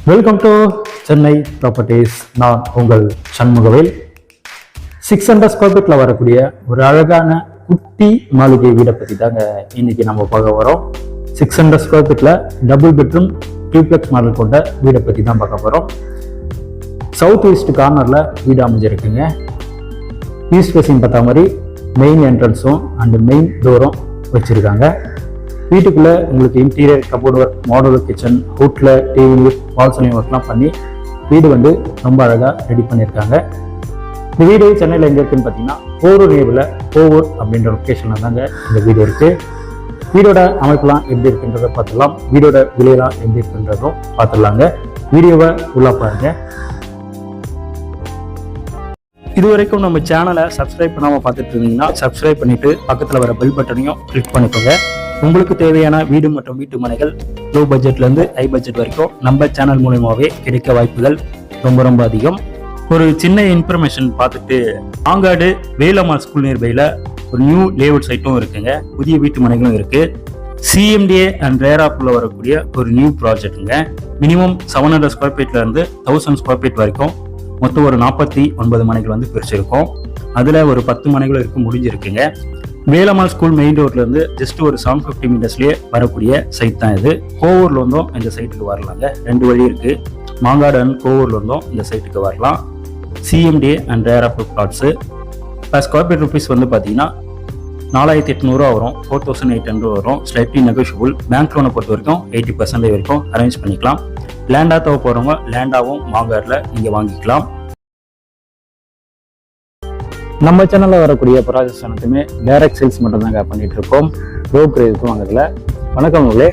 Welcome to Chennai properties. நான் உங்கள் Shanmugavel. 600 square ஃபீட்ல வரக்கூடிய ஒரு அழகான குட்டி மாளிகை வீடை பற்றி தாங்க இன்னைக்கு நம்ம பார்க்க வரோம். 600 ஸ்கொயர் ஃபீட்ல டபுள் பெட்ரூம் டியூப்ளெக்ஸ் மாடல் கொண்ட வீடை பற்றி தான் பார்க்க போகிறோம். சவுத் ஈஸ்ட் கார்னரில் வீடு அமைஞ்சிருக்குங்க. ஈஸ்ட் ஃபேஸிங் பார்த்தா மாதிரி மெயின் என்ட்ரன்ஸும் அண்ட் மெயின் டோரும் வச்சுருக்காங்க. வீட்டுக்குள்ளே உங்களுக்கு interior cupboard work, modular kitchen, ஹூட்டில் டிவி, வால் சீலிங் ஒர்க்லாம் பண்ணி வீடு வந்து ரொம்ப அழகாக ரெடி பண்ணியிருக்காங்க. இந்த வீடு சென்னையில் எங்கே இருக்குன்னு பார்த்தீங்கன்னா போரூர் நேரில் போவூர் அப்படின்ற லொக்கேஷனில் தாங்க இந்த வீடு இருக்குது. வீடோட அமைப்பெல்லாம் எப்படி இருக்குன்றதை பார்த்துடலாம். வீடோட விலையெல்லாம் எப்படி இருக்குன்றதும் பார்த்துடலாங்க. வீடியோவை உள்ளே பாருங்கள். இது வரைக்கும் நம்ம சேனலை சப்ஸ்கிரைப் பண்ணாமல் பார்த்துட்டு இருந்தீங்கன்னா சப்ஸ்கிரைப் பண்ணிட்டு பக்கத்தில் வர பெல் பட்டனையும் கிளிக் பண்ணிக்கோங்க. உங்களுக்கு தேவையான வீடு மற்றும் வீட்டு மனைகள் லோ பட்ஜெட்லேருந்து ஹை பட்ஜெட் வரைக்கும் நம்ம சேனல் மூலமாகவே கிடைக்க வாய்ப்புகள் ரொம்ப ரொம்ப அதிகம். ஒரு சின்ன இன்ஃபர்மேஷன் பார்த்துட்டு, ஆங்காடு வேலம்மாள் ஸ்கூல் நியர்பையில் ஒரு நியூ லேஅவுட் சைட்டும் இருக்குங்க. புதிய வீட்டு மனைகளும் இருக்குது. சிஎம்டிஏ அண்ட் ரேராப்பில் வரக்கூடிய ஒரு நியூ ப்ராஜெக்ட்டுங்க. மினிமம் 700 ஸ்கொயர் ஃபீட்லேருந்து 1000 ஸ்கொயர் ஃபீட் வரைக்கும் மொத்தம் ஒரு 49 மனைகள் வந்து பிரிச்சிருக்கோம். அதில் ஒரு 10 மனைகளும் இருக்கு முடிஞ்சிருக்குங்க. வேலம்மாள் ஸ்கூல் மெயின் ரோட்லேருந்து ஜஸ்ட் ஒரு 750 மீட்டர்ஸ்லேயே வரக்கூடிய சைட் தான் இது. கோவூர்ல இருந்தும் இந்த சைட்டுக்கு வரலாங்க. 2 வழி இருக்குது. மாங்காடு அண்ட் கோவூர்ல இருந்தும் இந்த சைட்டுக்கு வரலாம். சிஎம்டிஏ அண்ட் ரேராப் flats per square feet rupees வந்து பார்த்தீங்கன்னா 4800 வரும், 4800 வரும். Slightly negotiable. பேங்க் லோனை பொறுத்த வரைக்கும் 80% வரைக்கும் அரேஞ்ச் பண்ணிக்கலாம். லேண்டாக தேவை போகிறவங்க லேண்டாகவும் மாங்காடில் நீங்கள் வாங்கிக்கலாம். நம்ம சேனலில் வரக்கூடிய ப்ராஜெக்ட்ஸ் அனைத்துமே டைரக்ட் சேல்ஸ் மட்டும் தாங்க பண்ணிட்டு இருக்கோம். ப்ரோக்கர் எதுவும் வாங்குறதுல. வணக்கம் உள்ளே.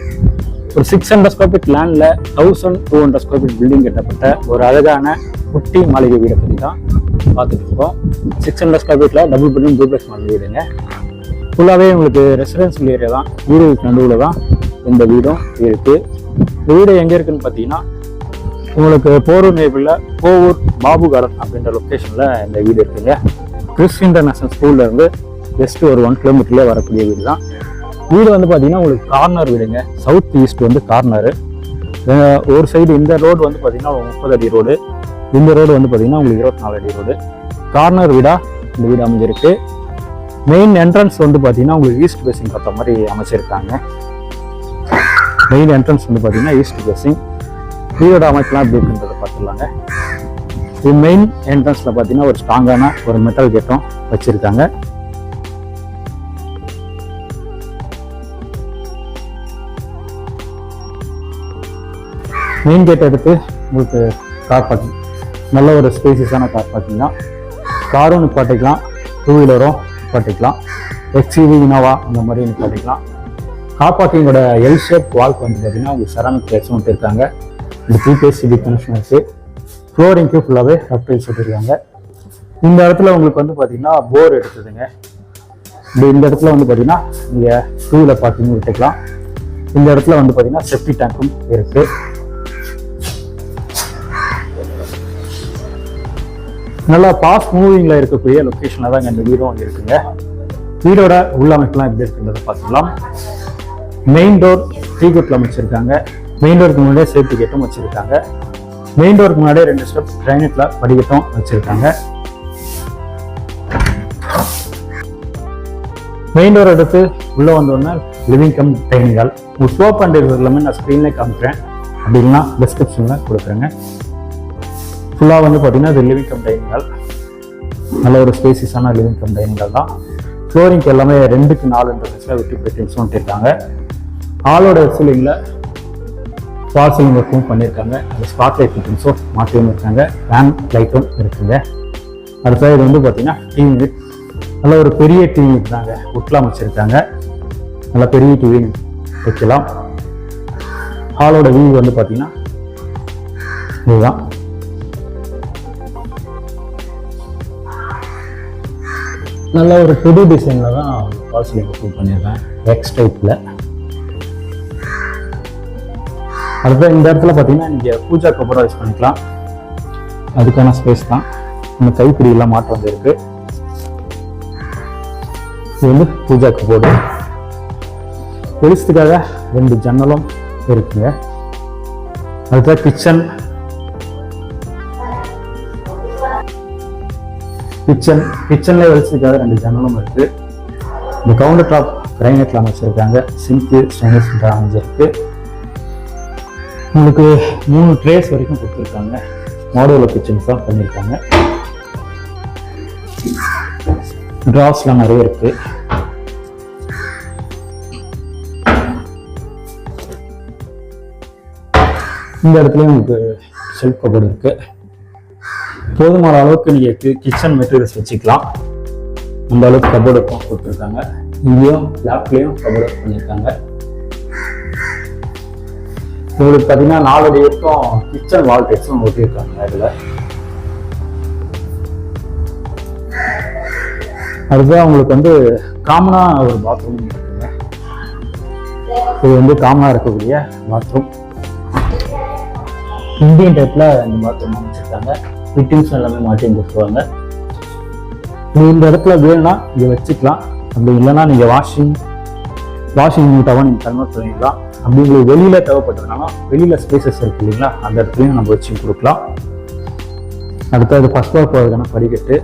ஒரு 600 ஸ்கொயர் ஃபீட் லேண்டில் 1200 ஸ்கொயர் ஃபீட் பில்டிங் கட்டப்பட்ட ஒரு அழகான குட்டி மாளிகை வீடை பற்றி தான் பார்த்துட்டு இருக்கோம். 600 ஸ்கொயர் ஃபீட்டில் டபுள் பெட்ரூம் டூப்ளெக்ஸ் மாடல் வீடுங்க. ஃபுல்லாகவே உங்களுக்கு ரெசிடென்சியல் ஏரியா தான். வீடு நடுவில் தான் இந்த வீடும் இருக்குது. இந்த வீடு எங்கே இருக்குன்னு பார்த்தீங்கன்னா உங்களுக்கு போரூர் நேபிளில் போவூர் பாபு கார்டன் அப்படின்ற லொக்கேஷனில் இந்த வீடு இருக்குங்க. கிறிஸ் இன்டர்நேஷனல் ஸ்கூல்ல இருந்து ஜஸ்ட் ஒரு 1 கிலோமீட்டர்லேயே வரக்கூடிய வீடு தான். வீடு வந்து பார்த்தீங்கன்னா உங்களுக்கு கார்னர் வீடுங்க. சவுத் ஈஸ்ட் வந்து கார்னரு. ஒரு சைடு இந்த ரோடு வந்து பார்த்தீங்கன்னா 30 அடி ரோடு, இந்த ரோடு வந்து பார்த்தீங்கன்னா உங்களுக்கு 24 அடி ரோடு. கார்னர் வீடாக இந்த வீடு அமைஞ்சிருக்கு. மெயின் என்ட்ரன்ஸ் வந்து பார்த்தீங்கன்னா உங்களுக்கு ஈஸ்ட் ஃபேஸிங் பார்த்த மாதிரி அமைச்சிருக்காங்க. மெயின் என்ட்ரன்ஸ் வந்து பார்த்தீங்கன்னா ஈஸ்ட் ஃபேஸிங். வீடோட அமைப்பெல்லாம் எப்படி இருக்குன்றதை பார்த்துடலாங்க. இது மெயின் என்ட்ரன்ஸ்ல பார்த்தீங்கன்னா ஒரு ஸ்ட்ராங்கான ஒரு மெட்டல் கேட்டும் வச்சிருக்காங்க. மெயின் கேட் எடுத்து உங்களுக்கு கார் பார்க்கிங், நல்ல ஒரு ஸ்பேசியஸான கார் பார்க்கிங் தான். காரும் நிப்பாட்டிக்கலாம், 2 வீலரும் நிப்பாட்டிக்கலாம், எக்ஸ்யூவி இனோவா இந்த மாதிரி நிப்பாட்டிக்கலாம். கார் பார்க்கிங்கோட எல் ஷேப் வால்க்கு வந்து பார்த்தீங்கன்னா உங்களுக்கு செராமிக் பிளேட்ஸும் விட்டுருக்காங்க. இந்த 3PSCB கனெக்ஷன் இருக்குது. ஃப்ளோரிங்க்கு ஃபுல்லாகவே ரஃப் டைல்ஸ் விட்டுருக்காங்க. இந்த இடத்துல உங்களுக்கு வந்து பார்த்தீங்கன்னா போர் எடுத்துதுங்க. இந்த இடத்துல வந்து பார்த்தீங்கன்னா நீங்கள் 2 வீலர் பார்க்கிங் விட்டுக்கலாம். இந்த இடத்துல வந்து பார்த்தீங்கன்னா செப்டி டேங்க்கும் இருக்கு. நல்லா பாஸ்ட் மூவிங்கில் இருக்கக்கூடிய லொக்கேஷனில் தான் இந்த வீடும் இருக்குங்க. வீடோட உள்ளமைப்புலாம் எப்படி இருக்குன்றதை பார்த்துக்கலாம். மெயின் டோர் டீகுட்டில் வச்சுருக்காங்க. மெயின் டோருக்கு முன்னாடியே சேஃப்டி கேட்டும் வச்சுருக்காங்க. மெயின் டோருக்கு முன்னாடியே 2 ஸ்டெப் கிரானைட்ல படிக்கட்டும் வச்சிருக்காங்க. மெயின் டோர் எடுத்து உள்ள வந்தோடனே லிவிங் கம் டைனிங் ஹால். உங்கள் ஃப்ளோ பண்ணுறது எல்லாமே நான் ஸ்க்ரீன்லேயே காமிக்கிறேன், அப்படின்னா டிஸ்கிரிப்ஷனில் கொடுக்குறேங்க. ஃபுல்லாக வந்து பார்த்தீங்கன்னா இது லிவிங் கம் டைனிங் ஹால். நல்ல ஒரு ஸ்பேசியஸான லிவிங் கம் டைனிங் ஹால் தான். ஃப்ளோரிங்க்கு எல்லாமே 2க்கு 4 விட்டு பெட்டிங்ஸும் விட்டுருக்காங்க. ஹாலோட சீலிங்கில் வால் சீலிங் ஒர்க்கும் பண்ணியிருக்காங்க. அந்த ஸ்பாட் லைட் ஃபிட்டிங்ஸும் மாற்றியும் இருக்காங்க. ஃபேன் லைட்டும் இருக்குங்க. அடுத்த இது வந்து பார்த்தீங்கன்னா டிவி யூனிட். நல்ல ஒரு பெரிய டிவி யூனிட் தாங்க. உட்லாம் வச்சுருக்காங்க. நல்ல பெரிய டிவி வைக்கலாம். ஹாலோட வியூ வந்து பார்த்தீங்கன்னா இதுதான். நல்ல ஒரு புது டிசைனில் தான் வால் சீலிங் ஒர்க் பண்ணியிருக்கேன், எக்ஸ் டைப்பில். அடுத்த இந்த இடத்துல பார்த்தீங்கன்னா நீங்கள் பூஜா கபோர்டாக யூஸ் பண்ணிக்கலாம். அதுக்கான ஸ்பேஸ் தான். இந்த கைப்பிடியெல்லாம் மாற்றம் வந்துருக்கு. இது வந்து பூஜா கபோர்டு. வெளிச்சத்துக்காக 2 ஜன்னலும் இருக்குங்க. அடுத்த கிச்சன்ல வச்சுக்காக 2 ஜன்னலும் இருக்கு. இந்த கவுண்டர் டாப் கிரைனட்ல அமைச்சிருக்காங்க. சிங்க் ஸ்டெயின்லெஸ் ஸ்டீல் அமைஞ்சிருக்கு. உங்களுக்கு 3 ட்ரேஸ் வரைக்கும் கொடுத்துருக்காங்க. மாடுலர் கிச்சன்ஸ் தான் பண்ணியிருக்காங்க. டிராப்ஸ்லாம் நிறைய இருக்கு. இந்த இடத்துலயும் உங்களுக்கு ஷெல்ஃப் கபோர்டு இருக்கு. போதுமான அளவுக்கு நீங்க கிச்சன் மெட்டீரியல்ஸ் வச்சுக்கலாம். அந்த அளவுக்கு கபோர்டு கொடுத்துருக்காங்க. இங்கேயும் லேப்லயும் கபோர்டு பண்ணியிருக்காங்க. உங்களுக்கு பார்த்தீங்கன்னா 4 அடி வரைக்கும் கிச்சன் வால் டைல்ஸும் ஒட்டியிருக்காங்க. இதில் அதுதான் உங்களுக்கு வந்து காமனாக ஒரு பாத்ரூம் இருக்குங்க. இது வந்து காமனாக இருக்கக்கூடிய பாத்ரூம். இந்தியன் டைப்பில் இந்த பாத்ரூம் அமைச்சிருக்காங்க. ஃபிட்டிங்ஸ் எல்லாமே மாட்டி கொடுத்துருவாங்க. இந்த இடத்துல வேணும்னா இங்கே வச்சுக்கலாம். அப்படி இல்லைன்னா நீங்கள் வாஷிங் நீட்டாக நீங்கள் கன்வெர்ட் பண்ணிக்கலாம். அப்படி உங்களுக்கு வெளியில் தேவைப்பட்டதுனால வெளியில் ஸ்பேசஸ் இருக்கு இல்லைங்களா, அந்த இடத்துலையும் நம்ம வச்சு கொடுக்கலாம். அடுத்தது ஃபர்ஸ்ட் ஃப்ளோர் போகிறதுக்கான படிக்கட்டு.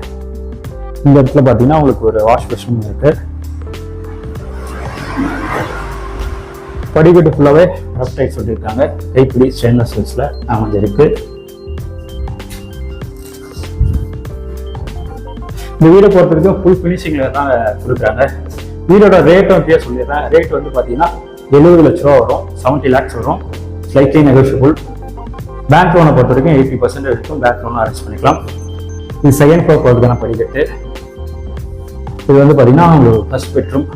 இந்த இடத்துல பார்த்தீங்கன்னா உங்களுக்கு ஒரு வாஷ் பேஷன் இருக்கு. படிக்கட்டு ஃபுல்லாகவே ரஃப் டைல்ஸ் சொல்லியிருக்காங்க. கைப்பிடி ஸ்டெயின்லெஸ் ஸ்டீல்ஸில் அமைஞ்சிருக்கு. இந்த வீடை பொறுத்த வரைக்கும் ஃபுல் ஃபினிஷிங்கில் தான் கொடுக்குறாங்க. வீடோட ரேட்டும் இப்படியே சொல்லிடுறேன். ரேட் வந்து பார்த்தீங்கன்னா 70 லட்ச ரூபா வரும். 70 lakhs வரும். Slightly negotiable. பேங்க் லோனை பொறுத்த வரைக்கும் 80% வரைக்கும் பேங்க் லோன் அரேஞ்ச் பண்ணிக்கலாம். இது செகண்ட் ஃப்ளோர் போகிறதுக்கான படிக்கட்டு. இது வந்து பார்த்தீங்கன்னா உங்களுக்கு first bedroom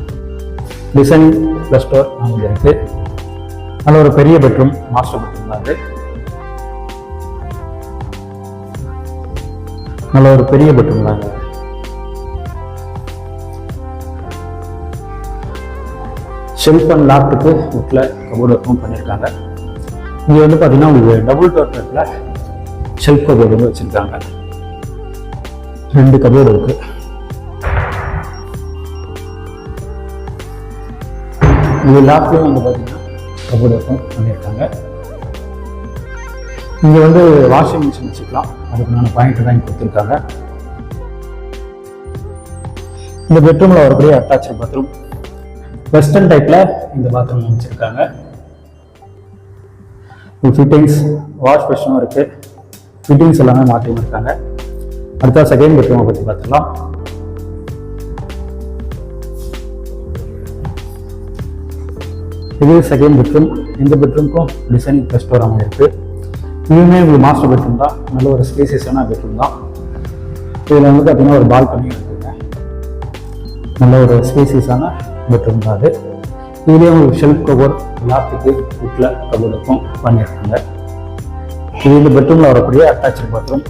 design plus door அமைஞ்சிருக்கு. நல்ல ஒரு பெரிய பெட்ரூம், மாஸ்டர் பெட்ரூம் தான். அது நல்ல ஒரு பெரிய பெட்ரூம் தாங்க. ஷெல்ஃப் அண்ட் லாப்டுக்கு வீட்டில் கபோர்டு ஒர்க்கும் பண்ணியிருக்காங்க. இங்கே வந்து பார்த்தீங்கன்னா உங்களுக்கு டபுள் டோர் டைப்ல ஷெல்ஃப் கபோர்டு வந்து வச்சுருக்காங்க. 2 கபோர்டு இருக்கு. இது லாப்ட்லையும் வந்து பார்த்தீங்கன்னா கபோர்டு ஒர்க்கும் பண்ணியிருக்காங்க. இங்கே வந்து வாஷிங் மிஷின் வச்சுக்கலாம். அதுக்கு பாயிண்ட் தான் கொடுத்துருக்காங்க. இந்த பெட்ரூமில் வரக்கூடிய அட்டாச் பாத்ரூம் வெஸ்டர்ன் டைப்ல இந்த பாத்ரூம் வச்சிருக்காங்க. ஃபிட்டிங்ஸ் வாஷ் பேஷனும் இருக்கு. ஃபிட்டிங்ஸ் எல்லாமே மாற்றியும் இருக்காங்க. அடுத்த செகண்ட் பெட்ரூமை பற்றி பார்த்துக்கலாம். இது செகண்ட் பெட்ரூம். இந்த பெட்ரூமுக்கும் டிசைனிங் ப்ளஸ் டோர் அமைஞ்சிருக்கு. இதுவுமே உங்களுக்கு மாஸ்டர் பெட்ரூம் தான். நல்ல ஒரு ஸ்பேசியஸான பெட்ரூம் தான். இதில் வந்து பார்த்தீங்கன்னா ஒரு பால்கனி இருக்குங்க. நல்ல ஒரு ஸ்பேசியஸான பெட்ரூம் தான் அது. இதுலேயே உங்களுக்கு ஷெல்ஃப் கபோர்ட் லாப்டுக்கு வீட்டில் கபோர்டுக்கும் பண்ணியிருக்காங்க. இது இந்த பெட்ரூமில் வரக்கூடிய அட்டாச் பாத்ரூம்.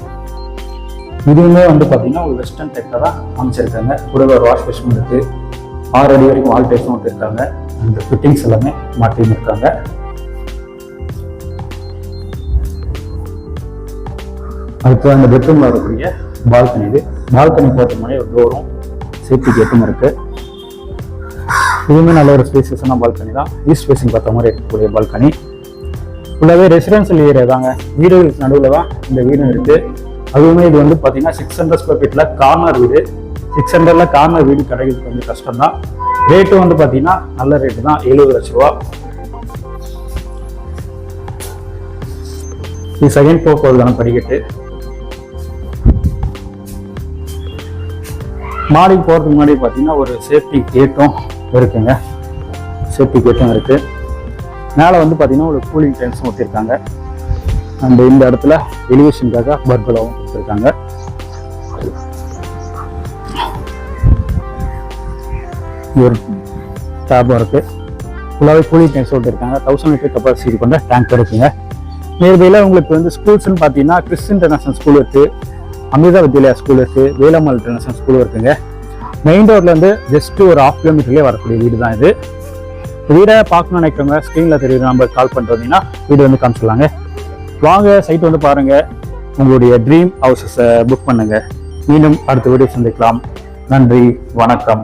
இதுவுமே வந்து பார்த்தீங்கன்னா ஒரு வெஸ்டர்ன் டைப்பில் தான் அமைச்சிருக்காங்க. கூட ஒரு வாஷ் பேஷனும் இருக்குது. 6 அடி வரைக்கும் வால் டைல்ஸும் விட்டுருக்காங்க. அந்த ஃபிட்டிங்ஸ் எல்லாமே மாற்றியும் இருக்காங்க. அடுத்து அந்த பெட்ரூமில் வரக்கூடிய பால்கனி. இது பால்கனி போட்ட மாதிரி ஒரு டோரும் சேஃப்டி கேட்டும் இருக்குது. இதுவுமே நல்ல ஒரு ஸ்பேசியஸான பால்கனி தான். ஈஸ்ட் ஃபேசிங் பார்த்த மாதிரி இருக்கக்கூடிய பால்கனி. ஃபுல்லாகவே ரெசிடென்ஷியல் ஏரியா தாங்க. வீடுகளுக்கு நடுவில் தான் இந்த வீடும் இருக்குது. அதுவுமே இது வந்து பார்த்தீங்கன்னா 600 ஸ்கொயர் ஃபீட்டில் கார்னர் வீடு. 600ல் கார்னர் வீடு கிடைக்கிறது கொஞ்சம் கஷ்டம் தான். ரேட்டும் வந்து பார்த்தீங்கன்னா நல்ல ரேட்டு தான். 70 லட்ச ரூபா. இது செகண்ட் ஃப்ளோர் போகிறதுக்கான படிக்கட்டு. மாடிக்கு போகிறதுக்கு முன்னாடி பார்த்தீங்கன்னா ஒரு சேஃப்டி கேட்டும் இருக்குங்க. சேஃப்டி கேட்டும் இருக்கு. மேலே வந்து பார்த்தீங்கன்னா ஒரு கூலிங் டைல்ஸும் ஊற்றிருக்காங்க. அண்ட் இந்த இடத்துல எலிவேஷனுக்காக பர்பலாவும் கொடுத்துருக்காங்க. ஒரு டேப்பும் இருக்கு. ஃபுல்லாகவே கூலிங் டேங்க்ஸ் விட்டுருக்காங்க. 1000 லிட்டர் கெப்பாசிட்டி கொண்ட டேங்க் இருக்குங்க. நியர்பையில் உங்களுக்கு வந்து ஸ்கூல்ஸ்ன்னு பார்த்தீங்கன்னா கிறிஸ் இன்டர்நேஷனல் ஸ்கூல் இருக்கு, அமிர்தா வித்யாலயா ஸ்கூல் இருக்கு, வேலம்மாள் இன்டர்நேஷனல் ஸ்கூல் இருக்குங்க. மெயின் ரோட்லேருந்து ஜஸ்ட் ஒரு 1/2 கிலோமீட்டர்லேயே வரக்கூடிய வீடு தான் இது. வீடை பார்க்கணும்னு நினைக்கிறவங்க ஸ்க்ரீனில் தெரியுற நம்பர் கால் பண்ணுறீங்கன்னா வீடு வந்து காமிச்சிடலாங்க. வாங்க சைட் வந்து பாருங்கள். உங்களுடைய ட்ரீம் ஹவுசஸை புக் பண்ணுங்கள். மீண்டும் அடுத்த வீடியோ சந்திக்கலாம். நன்றி, வணக்கம்.